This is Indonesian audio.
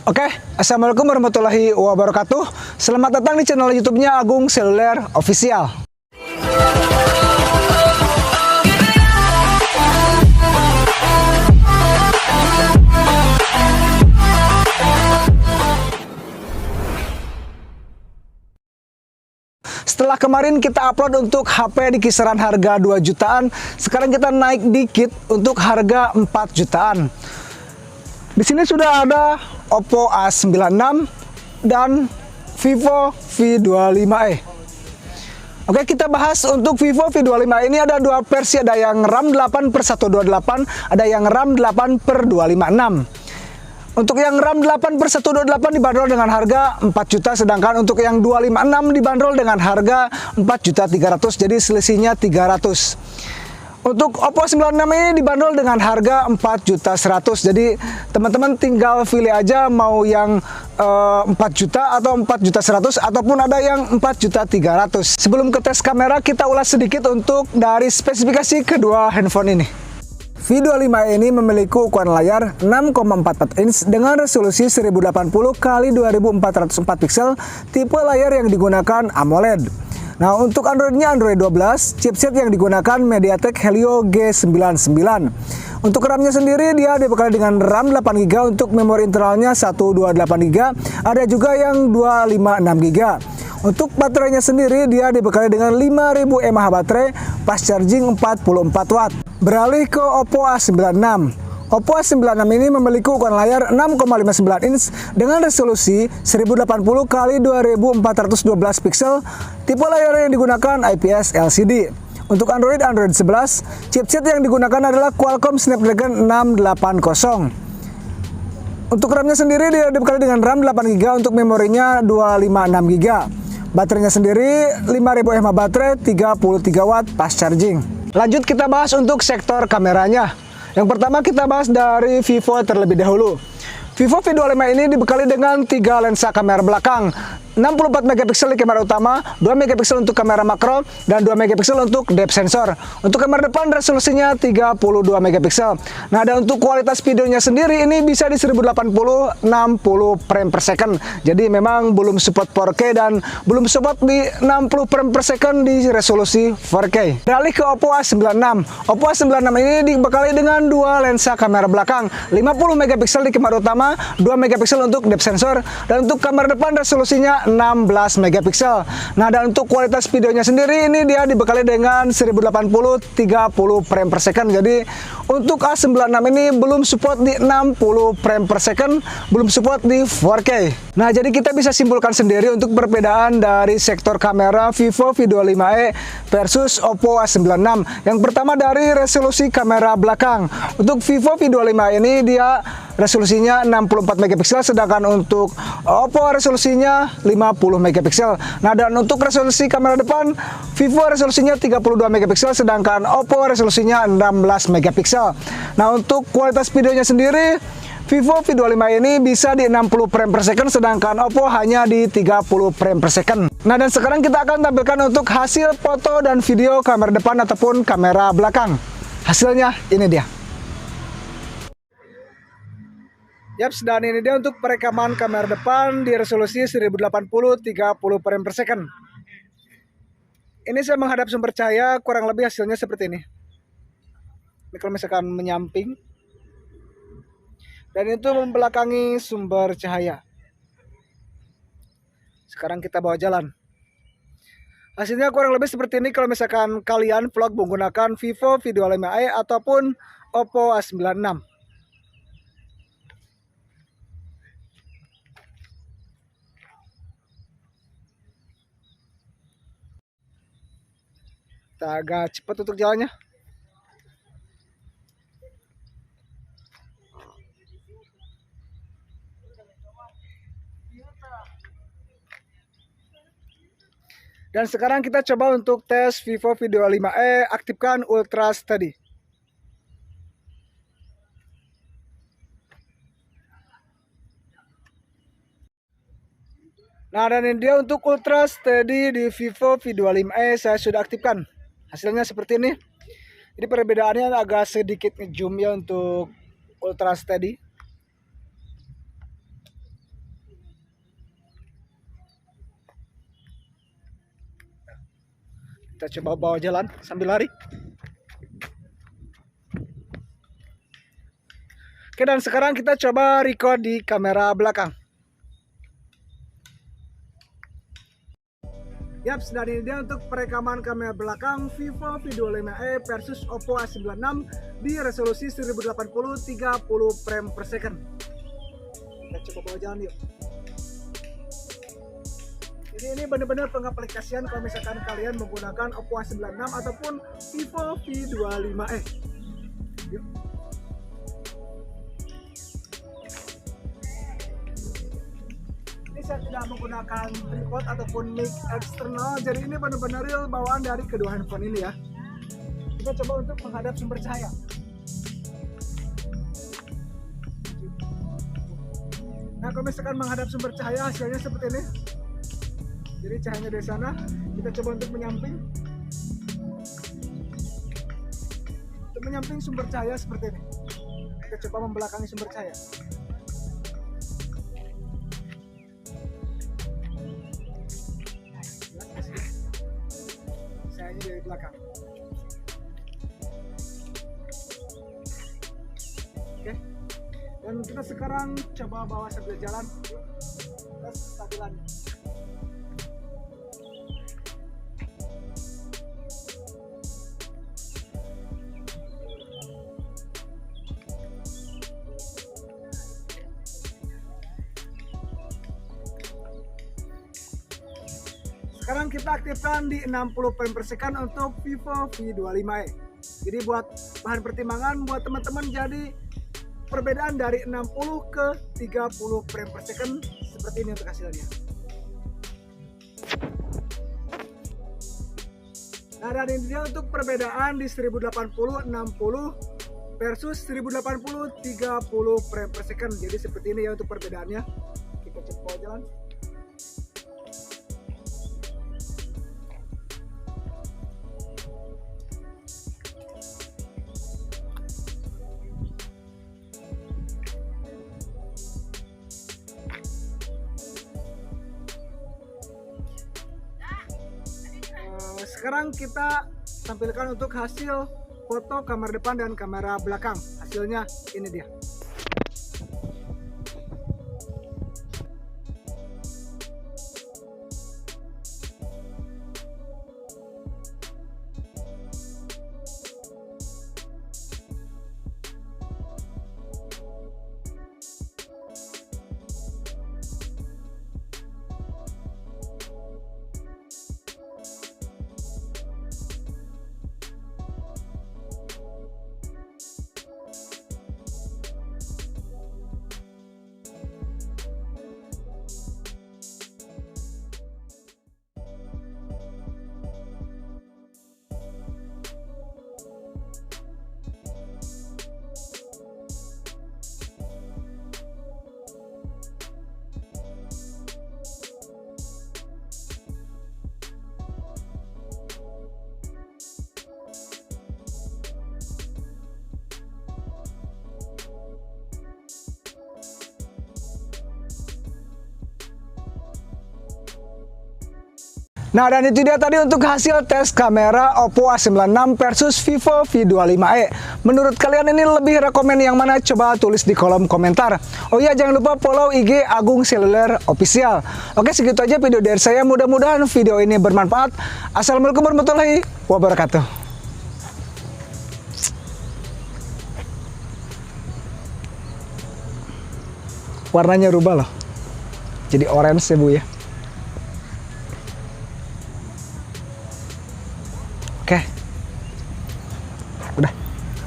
Oke, Assalamualaikum warahmatullahi wabarakatuh. Selamat datang di channel YouTube-nya Agung Seluler Official. Setelah kemarin kita upload untuk HP di kisaran harga 2 jutaan, sekarang kita naik dikit untuk harga 4 jutaan. Di sini sudah ada Oppo A96 dan Vivo V25e. Oke, kita bahas untuk Vivo V25 ini ada dua versi, ada yang RAM 8/128, ada yang RAM 8/256. Untuk yang RAM 8/128 dibanderol dengan harga 4 juta, sedangkan untuk yang 256 dibanderol dengan harga 4.300.000, jadi selisihnya 300. Untuk Oppo 96 ini dibanderol dengan harga 4.100.000. Jadi teman-teman tinggal pilih aja mau yang 4 juta atau 4.100.000 ataupun ada yang 4.300.000. Sebelum ke tes kamera, kita ulas sedikit untuk dari spesifikasi kedua handphone ini. V25 ini memiliki ukuran layar 6,44 inch dengan resolusi 1080x2404 piksel, tipe layar yang digunakan AMOLED. Nah, untuk Android-nya Android 12, chipset yang digunakan MediaTek Helio G99. Untuk RAM-nya sendiri dia dibekali dengan RAM 8GB, untuk memori internalnya 128GB, ada juga yang 256GB. Untuk baterainya sendiri dia dibekali dengan 5000 mAh baterai, fast charging 44 watt. Beralih ke Oppo A96. Oppo A96 ini memiliki ukuran layar 6,59 inch dengan resolusi 1080x2412 piksel, tipe layar yang digunakan IPS LCD. Untuk Android 11, chipset yang digunakan adalah Qualcomm Snapdragon 680. Untuk RAM-nya sendiri dia dibekali dengan RAM 8GB, untuk memorinya 256GB. Baterainya sendiri 5000 mAh baterai, 33 watt fast charging. Lanjut kita bahas untuk sektor kameranya. Yang pertama kita bahas dari Vivo terlebih dahulu. Vivo V25 ini dibekali dengan 3 lensa kamera belakang, 64 megapiksel di kamera utama, 2 megapiksel untuk kamera makro, dan 2 megapiksel untuk depth sensor. Untuk kamera depan resolusinya 32 megapiksel. Nah, dan untuk kualitas videonya sendiri ini bisa di 1080 60 frame per second. Jadi memang belum support 4K dan belum support di 60 frame per second di resolusi 4K. Beralih ke Oppo A96. Oppo A96 ini dibekali dengan 2 lensa kamera belakang, 50 megapiksel di kamera utama, 2 megapiksel untuk depth sensor, dan untuk kamera depan resolusinya 16 megapiksel. Nah, dan untuk kualitas videonya sendiri ini dia dibekali dengan 1080 30 frame per second. Jadi untuk A96 ini belum support di 60 frame per second, belum support di 4K. Nah, jadi kita bisa simpulkan sendiri untuk perbedaan dari sektor kamera Vivo V25e versus Oppo A96. Yang pertama dari resolusi kamera belakang. Untuk Vivo V25 ini dia resolusinya 64 megapiksel, sedangkan untuk Oppo resolusinya 50 megapiksel. Nah, dan untuk resolusi kamera depan, Vivo resolusinya 32 megapiksel, sedangkan Oppo resolusinya 16 megapiksel. Nah, untuk kualitas videonya sendiri, Vivo V25 ini bisa di 60 frame per second, sedangkan Oppo hanya di 30 frame per second. Nah, dan sekarang kita akan tampilkan untuk hasil foto dan video kamera depan ataupun kamera belakang. Hasilnya ini dia. Yaps, dan ini dia untuk perekaman kamera depan di resolusi 1080 30 frame per second. Ini saya menghadap sumber cahaya, kurang lebih hasilnya seperti ini. Ini kalau misalkan menyamping, dan itu membelakangi sumber cahaya. Sekarang kita bawa jalan. Hasilnya kurang lebih seperti ini kalau misalkan kalian vlog menggunakan Vivo V25e ataupun Oppo A96. Kita agak cepat untuk jalannya. Dan sekarang kita coba untuk tes Vivo V25e, aktifkan Ultra Steady. Nah, dan ini dia untuk Ultra Steady di Vivo V25e saya sudah aktifkan. Hasilnya seperti ini. Jadi perbedaannya agak sedikit ngezoom ya untuk Ultra Steady. Kita coba bawa jalan sambil lari. Oke, dan sekarang kita coba record di kamera belakang. Yap, dan ini dia untuk perekaman kamera belakang Vivo V25e versus Oppo A96 di resolusi 1080 30 frame per second. Kita coba bawa jalan yuk. Ini benar-benar pengaplikasian kalau misalkan kalian menggunakan Oppo A96 ataupun Vivo V25e. Yuk. Ini saya tidak menggunakan tripod ataupun mic eksternal, jadi ini benar-benar real bawaan dari kedua handphone ini ya. Kita coba untuk menghadap sumber cahaya. Nah, kalau misalkan menghadap sumber cahaya hasilnya seperti ini. Jadi cahayanya dari sana, kita coba untuk menyamping. Untuk menyamping sumber cahaya seperti ini. Kita coba membelakangi sumber cahaya. Cahayanya dari belakang. Oke. Dan kita sekarang coba bawa sambil jalan. Tes stabilannya. Sekarang kita aktifkan di 60 frame per second untuk Vivo V25e. Jadi buat bahan pertimbangan buat teman-teman, jadi perbedaan dari 60 ke 30 frame per second seperti ini untuk hasilnya. Nah, dan ini dia untuk perbedaan di 1080 60 versus 1080 30 frame per second. Jadi seperti ini ya untuk perbedaannya. Kita coba jalan. Sekarang kita tampilkan untuk hasil foto kamera depan dan kamera belakang. Hasilnya ini dia. Nah, dan itu dia tadi untuk hasil tes kamera Oppo A96 versus Vivo V25e. Menurut kalian ini lebih rekomen yang mana? Coba tulis di kolom komentar. Oh iya, jangan lupa follow IG Agung Seluler Official. Oke, segitu aja video dari saya. Mudah-mudahan video ini bermanfaat. Assalamualaikum warahmatullahi wabarakatuh. Warnanya rubah loh. Jadi orange ya Bu ya.